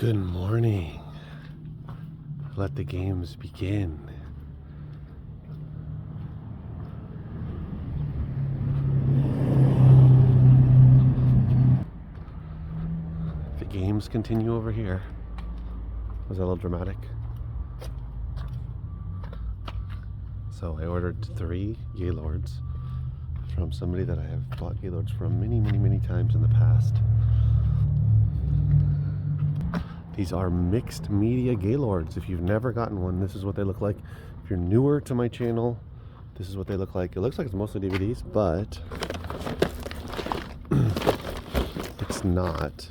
Good morning. Let the games begin. The games continue over here. Was that a little dramatic? So I ordered 3 Gaylords from somebody that I have bought Gaylords from many times in the past. These are mixed media Gaylords. If you've never gotten one, this is what they look like. If you're newer to my channel, this is what they look like. It looks like it's mostly DVDs, but it's not.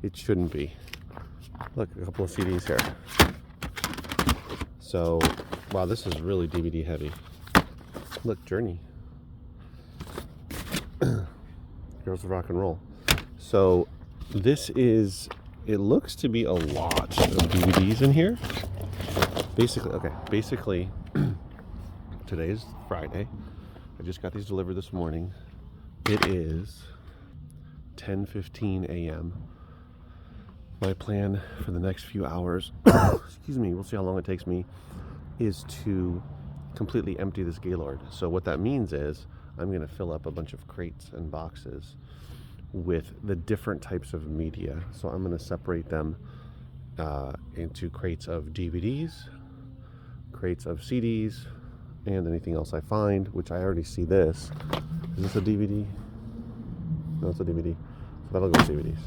It shouldn't be. Look, a couple of CDs here. So, wow, this is really DVD heavy. Look, Journey. Girls of Rock and Roll. So, this is, it looks to be a lot of DVDs in here. Basically, today is Friday. I just got these delivered this morning. It is 10:15 a.m. My plan for the next few hours, excuse me, we'll see how long it takes me, is to completely empty this Gaylord. So what that means is I'm going to fill up a bunch of crates and boxes with the different types of media. So I'm going to separate them into crates of DVDs, crates of CDs, and anything else I find, which I already see this. Is this a DVD? No, it's a DVD. So that'll go with DVDs.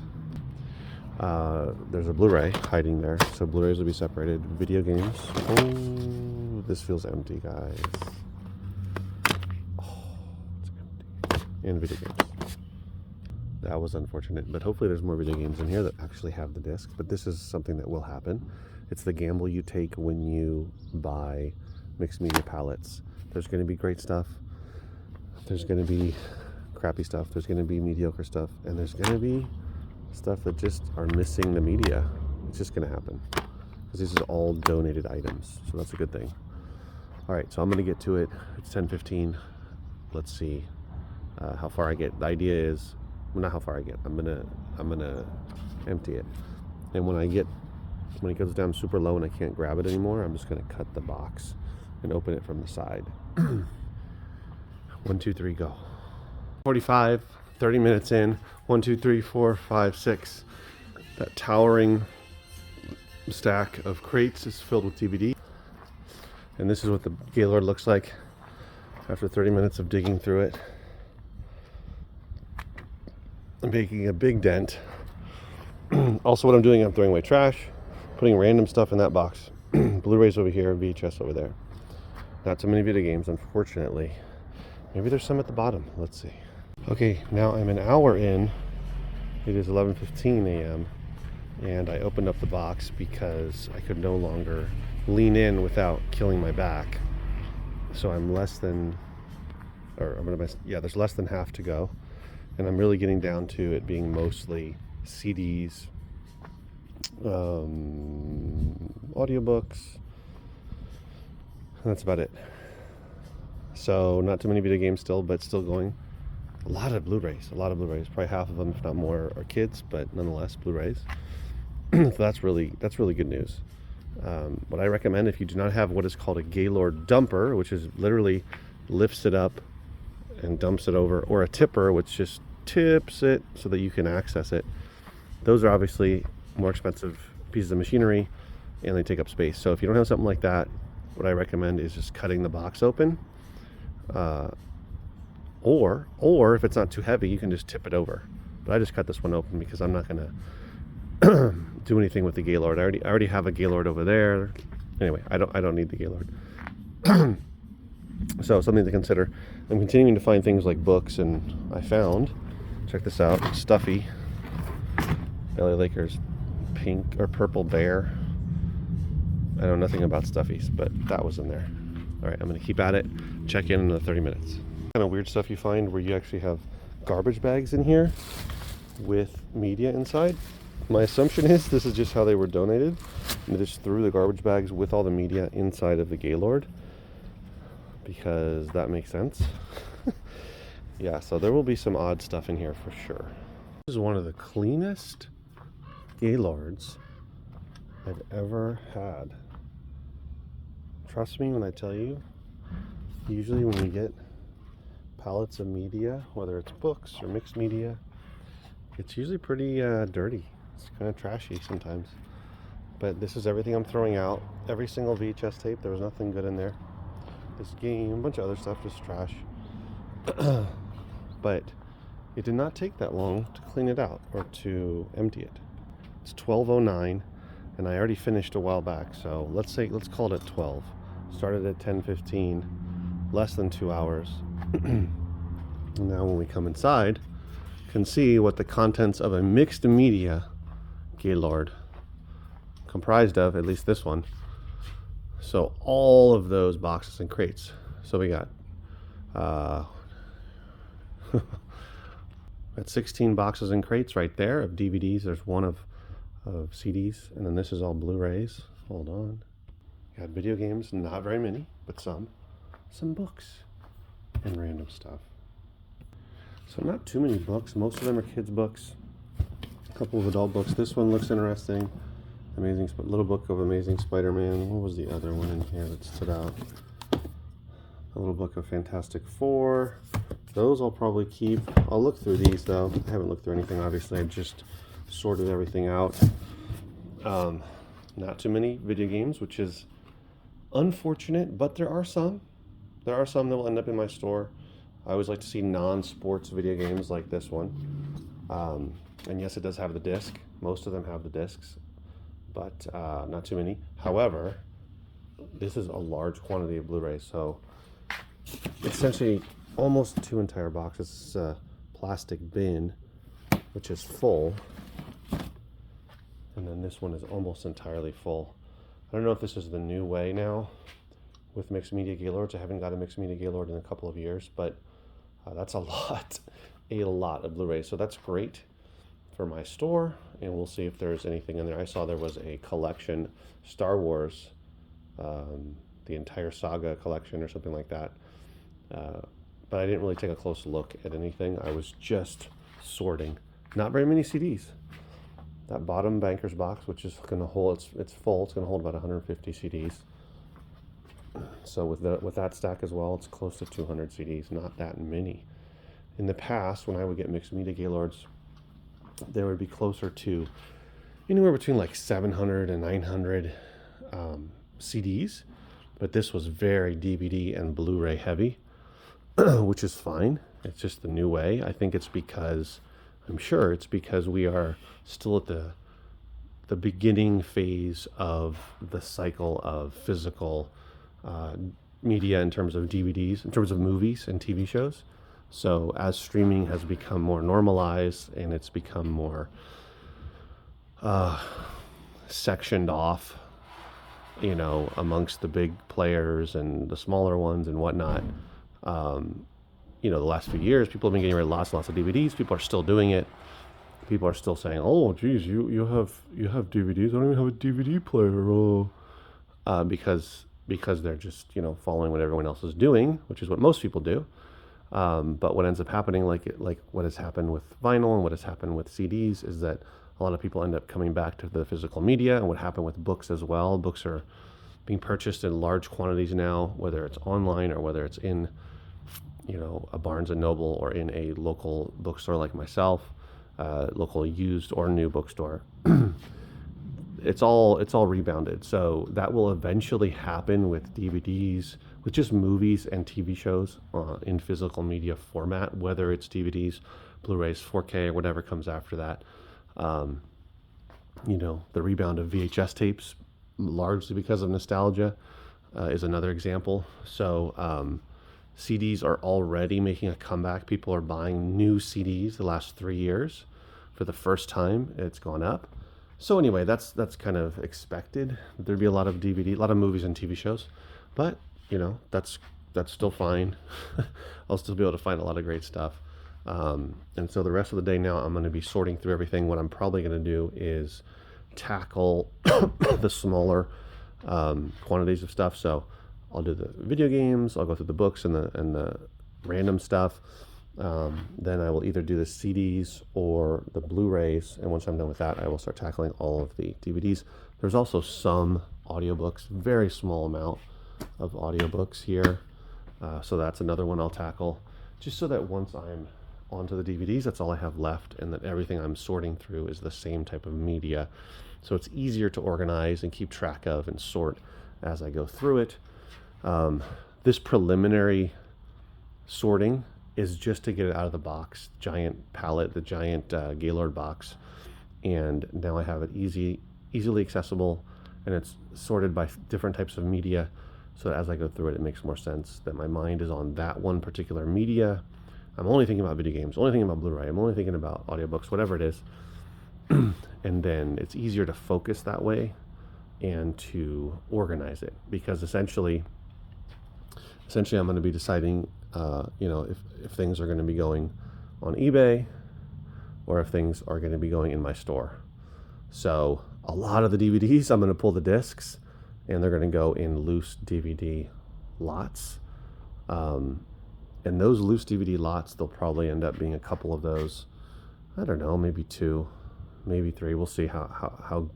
There's a Blu-ray hiding there, so Blu-rays will be separated. Video games. Oh, this feels empty, guys. Oh, it's empty. And video games. That was unfortunate, but hopefully there's more video games in here that actually have the disc. But this is something that will happen. It's the gamble you take when you buy mixed media pallets. There's going to be great stuff. There's going to be crappy stuff. There's going to be mediocre stuff, and there's going to be stuff that just are missing the media. It's just going to happen because this is all donated items, so that's a good thing. All right, so I'm going to get to it. It's 10:15. Let's see how far I get. The idea is, well, not how far I get. I'm gonna empty it, and when it goes down super low and I can't grab it anymore, I'm just gonna cut the box and open it from the side. 1, 2, 3, go. 45. 30 minutes in, 1, 2, 3, 4, 5, 6. That towering stack of crates is filled with DVD. And this is what the Gaylord looks like after 30 minutes of digging through it. I'm making a big dent. Also, what I'm doing, I'm throwing away trash, putting random stuff in that box. Blu-rays over here, VHS over there. Not too many video games, unfortunately. Maybe there's some at the bottom. Let's see. Okay, now I'm an hour in. It is 11:15 a.m. and I opened up the box because I could no longer lean in without killing my back. So I'm less than, there's less than half to go, and I'm really getting down to it being mostly CDs, audiobooks, and that's about it. So not too many video games still, but still going. A lot of Blu-rays. Probably half of them, if not more, are kids, but nonetheless, Blu-rays. So that's really good news. What I recommend, if you do not have what is called a Gaylord dumper, which is literally lifts it up and dumps it over, or a tipper, which just tips it so that you can access it. Those are obviously more expensive pieces of machinery, and they take up space. So if you don't have something like that, what I recommend is just cutting the box open. Or if it's not too heavy, you can just tip it over. But I just cut this one open because I'm not going to do anything with the Gaylord. I already have a Gaylord over there. Anyway, I don't need the Gaylord. So something to consider. I'm continuing to find things like books, and I found, check this out, Stuffy, LA Lakers pink or purple bear. I know nothing about Stuffies, but that was in there. All right, I'm going to keep at it. Check in another 30 minutes. Kind of weird stuff you find where you actually have garbage bags in here with media inside. My assumption is this is just how they were donated, and they just threw the garbage bags with all the media inside of the Gaylord, because that makes sense. Yeah, so there will be some odd stuff in here for sure. This is one of the cleanest Gaylords I've ever had. Trust me when I tell you, usually when we get pallets of media, whether it's books or mixed media, it's usually pretty dirty. It's kind of trashy sometimes. But this is everything I'm throwing out. Every single VHS tape, there was nothing good in there. This game, a bunch of other stuff, just trash. But it did not take that long to clean it out or to empty it. It's 12:09, and I already finished a while back, so let's call it at 12. Started at 10:15, less than 2 hours. Now when we come inside, can see what the contents of a mixed media Gaylord comprised of, at least this one. So all of those boxes and crates. So we got got 16 boxes and crates right there of DVDs. There's one of CDs, and then this is all Blu-rays. Hold on. Got video games, not very many, but some books and random stuff. So not too many books. Most of them are kids' books. A couple of adult books. This one looks interesting. Little book of Amazing Spider-Man. What was the other one in here that stood out? A little book of Fantastic Four. Those I'll probably keep. I'll look through these though. I haven't looked through anything, obviously. I just sorted everything out. Not too many video games, which is unfortunate, but there are some. There are some that will end up in my store. I always like to see non-sports video games like this one. And yes, it does have the disc. Most of them have the discs, but not too many. However, this is a large quantity of Blu-rays, so essentially almost 2 entire boxes. This is a plastic bin, which is full, and then this one is almost entirely full. I don't know if this is the new way now with mixed media Gaylords. I haven't got a mixed media Gaylord in a couple of years, but that's a lot of Blu-rays. So that's great for my store, and we'll see if there's anything in there. I saw there was a collection, Star Wars, the entire saga collection or something like that. But I didn't really take a close look at anything. I was just sorting. Not very many CDs. That bottom banker's box, which is going to hold, it's full. It's going to hold about 150 CDs. So with that stack as well, it's close to 200 CDs. Not that many. In the past, when I would get mixed media Gaylords, there would be closer to anywhere between like 700 and 900 CDs. But this was very DVD and Blu-ray heavy, which is fine. It's just the new way. I think it's because, I'm sure it's because we are still at the beginning phase of the cycle of physical media in terms of DVDs, in terms of movies and TV shows. So as streaming has become more normalized and it's become more sectioned off, you know, amongst the big players and the smaller ones and whatnot, you know, the last few years, people have been getting rid of lots and lots of DVDs. People are still doing it. People are still saying, "Oh, geez, you have DVDs. I don't even have a DVD player." Oh, because they're just, you know, following what everyone else is doing, which is what most people do. But what ends up happening, like what has happened with vinyl and what has happened with CDs, is that a lot of people end up coming back to the physical media. And what happened with books as well. Books are being purchased in large quantities now, whether it's online or whether it's in, you know, a Barnes and Noble or in a local bookstore like myself, local used or new bookstore. It's all rebounded. So that will eventually happen with DVDs, with just movies and TV shows in physical media format, whether it's DVDs, Blu-rays, 4K, or whatever comes after that. You know, the rebound of VHS tapes, largely because of nostalgia, is another example. So CDs are already making a comeback. People are buying new CDs the last 3 years. For the first time, it's gone up. So anyway, that's kind of expected. There'd be a lot of DVD, a lot of movies and TV shows, but you know, that's still fine. I'll still be able to find a lot of great stuff. And so the rest of the day now, I'm going to be sorting through everything. What I'm probably going to do is tackle the smaller quantities of stuff. So I'll do the video games. I'll go through the books and the random stuff. Then I will either do the CDs or the Blu-rays, and once I'm done with that, I will start tackling all of the DVDs. There's also some audiobooks, very small amount of audiobooks here, so that's another one I'll tackle, just so that once I'm onto the DVDs, that's all I have left, and that everything I'm sorting through is the same type of media, so it's easier to organize and keep track of and sort as I go through it. This preliminary sorting is just to get it out of the box, giant pallet, the giant Gaylord box, and now I have it easily accessible, and it's sorted by different types of media, so that as I go through it, it makes more sense that my mind is on that one particular media. I'm only thinking about video games, only thinking about Blu-ray, I'm only thinking about audiobooks, whatever it is, and then it's easier to focus that way and to organize it, because essentially I'm going to be deciding, if things are going to be going on eBay or if things are going to be going in my store. So a lot of the DVDs, I'm going to pull the discs, and they're going to go in loose DVD lots. And those loose DVD lots, there'll probably end up being a couple of those. I don't know, maybe 2, maybe 3. We'll see how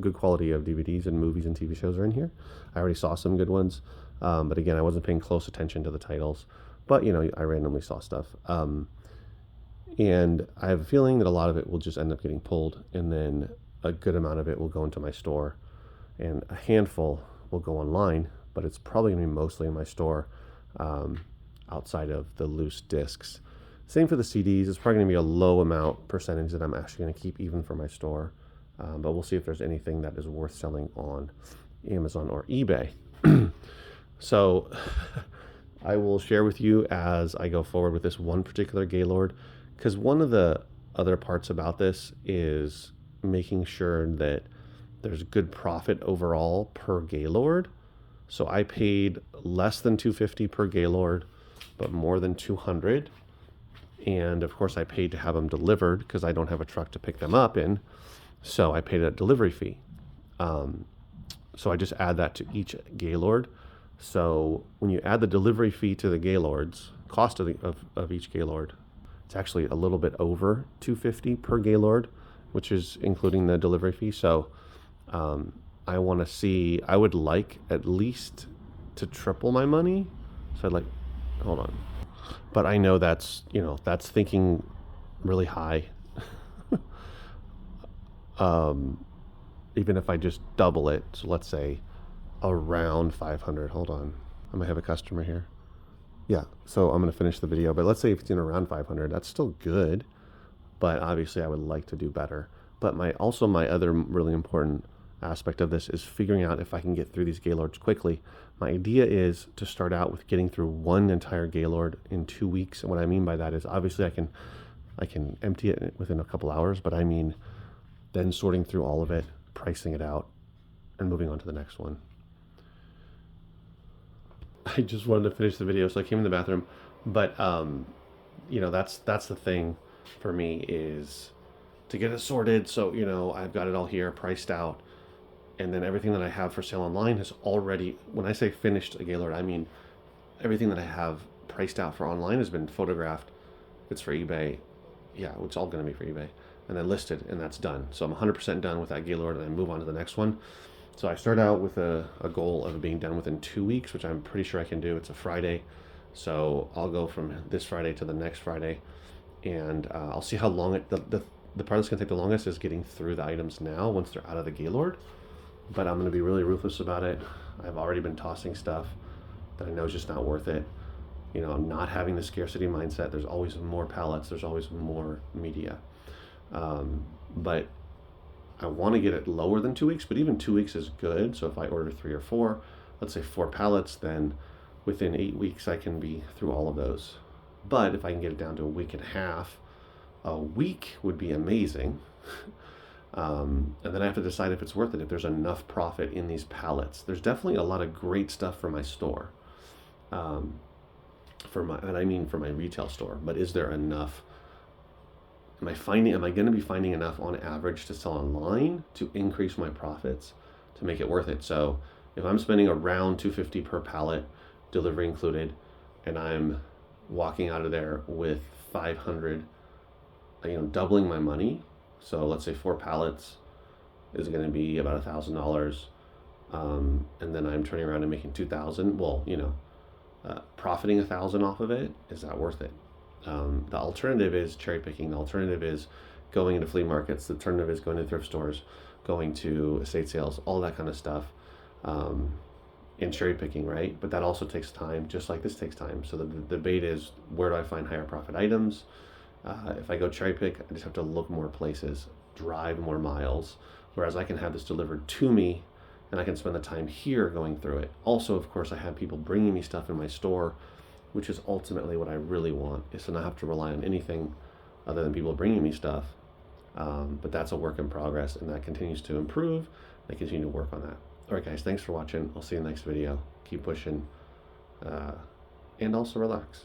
good quality of DVDs and movies and TV shows are in here. I already saw some good ones. But again, I wasn't paying close attention to the titles, but I randomly saw stuff. And I have a feeling that a lot of it will just end up getting pulled, and then a good amount of it will go into my store, and a handful will go online, but it's probably going to be mostly in my store, outside of the loose discs. Same for the CDs. It's probably going to be a low amount percentage that I'm actually going to keep even for my store. But we'll see if there's anything that is worth selling on Amazon or eBay. So I will share with you as I go forward with this one particular Gaylord, because one of the other parts about this is making sure that there's good profit overall per Gaylord. So I paid less than $250 per Gaylord, but more than $200. And of course I paid to have them delivered because I don't have a truck to pick them up in. So I paid a delivery fee. So I just add that to each Gaylord. So when you add the delivery fee to the Gaylord's cost of each Gaylord, it's actually a little bit over $250 per Gaylord, which is including the delivery fee. So I would like at least to triple my money. So hold on. But I know that's thinking really high. Even if I just double it, so let's say around 500. Hold on, I might have a customer here. Yeah, so I'm going to finish the video, but let's say if it's in around 500, that's still good, but obviously I would like to do better. But my other really important aspect of this is figuring out if I can get through these Gaylords quickly. My idea is to start out with getting through one entire Gaylord in 2 weeks, and what I mean by that is obviously I can empty it within a couple hours, but I mean then sorting through all of it, pricing it out, and moving on to the next one. I just wanted to finish the video, so I came in the bathroom. But that's the thing for me, is to get it sorted. So I've got it all here, priced out, and then everything that I have for sale online has already. When I say finished a Gaylord, I mean everything that I have priced out for online has been photographed. If it's for eBay, yeah, it's all going to be for eBay, and then listed, and that's done. So I'm 100% done with that Gaylord, and I move on to the next one. So I start out with a goal of being done within 2 weeks, which I'm pretty sure I can do. It's a Friday, so I'll go from this Friday to the next Friday, and I'll see how long the part that's going to take the longest is getting through the items now once they're out of the Gaylord. But I'm going to be really ruthless about it. I've already been tossing stuff that I know is just not worth it. Not having the scarcity mindset. There's always more pallets. There's always more media. But I want to get it lower than 2 weeks, but even 2 weeks is good. So if I order 3 or 4, let's say 4 pallets, then within 8 weeks I can be through all of those. But if I can get it down to a week and a half, a week would be amazing. And then I have to decide if it's worth it, if there's enough profit in these pallets. There's definitely a lot of great stuff for my store, for my retail store, but is there enough? Am I going to be finding enough on average to sell online to increase my profits to make it worth it? So if I'm spending around $250 per pallet, delivery included, and I'm walking out of there with 500, doubling my money. So let's say 4 pallets is going to be about $1,000, and then I'm turning around and making 2,000. Well, profiting 1,000 off of it, is that worth it? The alternative is cherry picking. The alternative is going into flea markets. The alternative is going to thrift stores, going to estate sales, all that kind of stuff, and cherry picking, right? But that also takes time, just like this takes time. So the debate is, where do I find higher profit items? If I go cherry pick, I just have to look more places, drive more miles, whereas I can have this delivered to me and I can spend the time here going through it. Also, of course, I have people bringing me stuff in my store, which is ultimately what I really want, is to not have to rely on anything other than people bringing me stuff. But that's a work in progress, and that continues to improve. I continue to work on that. All right, guys, thanks for watching. I'll see you in the next video. Keep pushing, and also relax.